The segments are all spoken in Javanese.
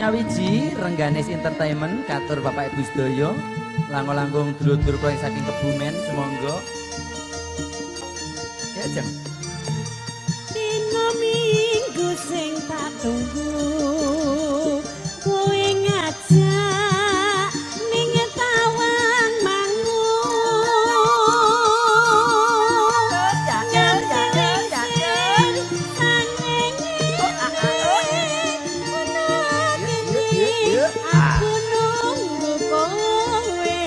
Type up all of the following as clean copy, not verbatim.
Nyawiji Rengganis Entertainment katur Bapak Ibu sedaya langkung-langkung dulur-dulur kula saking Kebumen semonggo. Ya jeng. Dina minggu sing tak tunggu kowe ngajak ning tawang mangu. Aku nunggu kowe.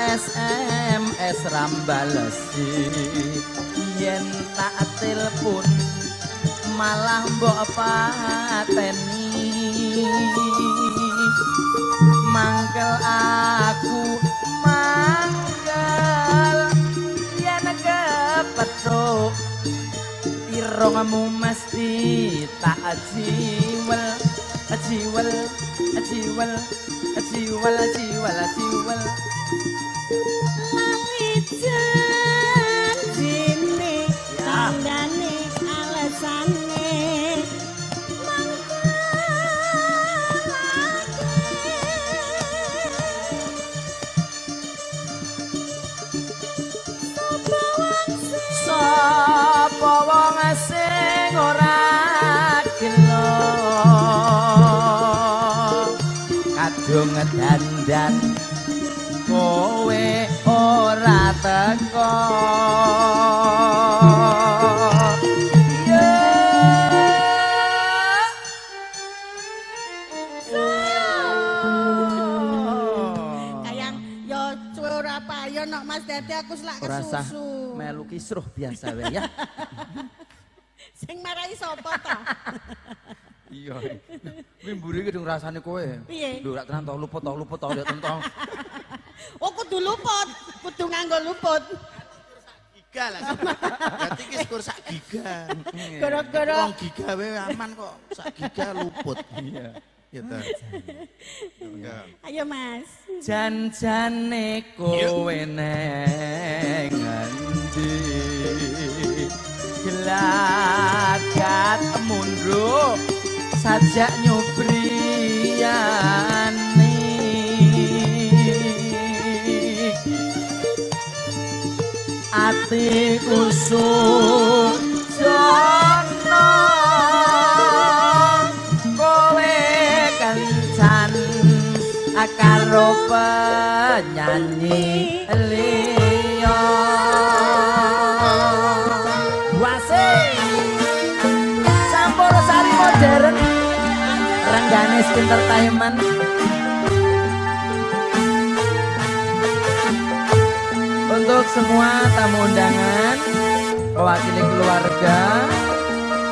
SMS rambalesi yen tak telepon malah mbok pateni mangkel aku mangkel yen kepethuk irungmu mesti tak jiwel jiwel jiwel jiwel jiwel jiwel janjine tandane alesane sapa wong sing ora gelo kadung dandan kowe ora teko kayang yo cuwe ora payo nok Mas dadi aku selak kesusu melu kisruh biasa wae ya sing marai sapa ta iya kuwi mburi ki dong rasane kowe piye lho rak tenan to luput ya tenan. Oh kudu luput, kudu nganggo luput. Giga lah. Berarti ki skor sak giga. Gara-gara wong giga wae aman kok, sak giga luput. Iya. Gitu. Ayo Mas. Janjane kowe neng endi? Gelagat mundur sajak nyubriyane. Atiku sujono kowe kencan karo penyanyi liya wasih Sampurna Sari Modern Rengganis Entertainment. Untuk semua tamu undangan, mewakili keluarga,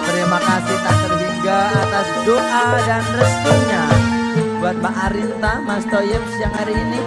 terima kasih tak terhingga atas doa dan restunya buat Mbak Arinta, Mas Toyib siang hari ini.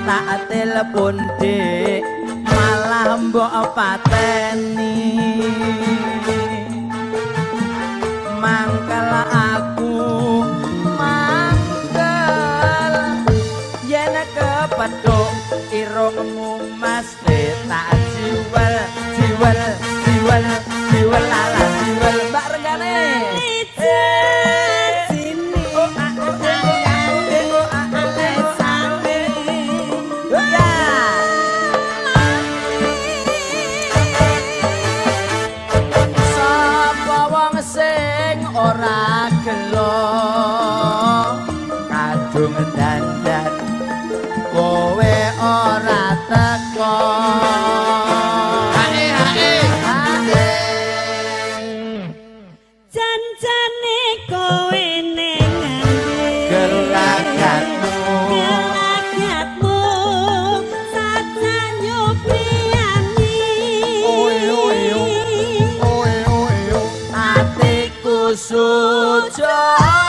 Tak telepon dek malah mbok pateni mangkel aku mangkel yen kepethuk irungmu mesti tak jiwel jiwel jiwel jiwel ala jiwel Mbak Rengganis ora gelo kadung dandan kowe ora teko janjane kowe ning gelagatmu gelagatmu sak ojo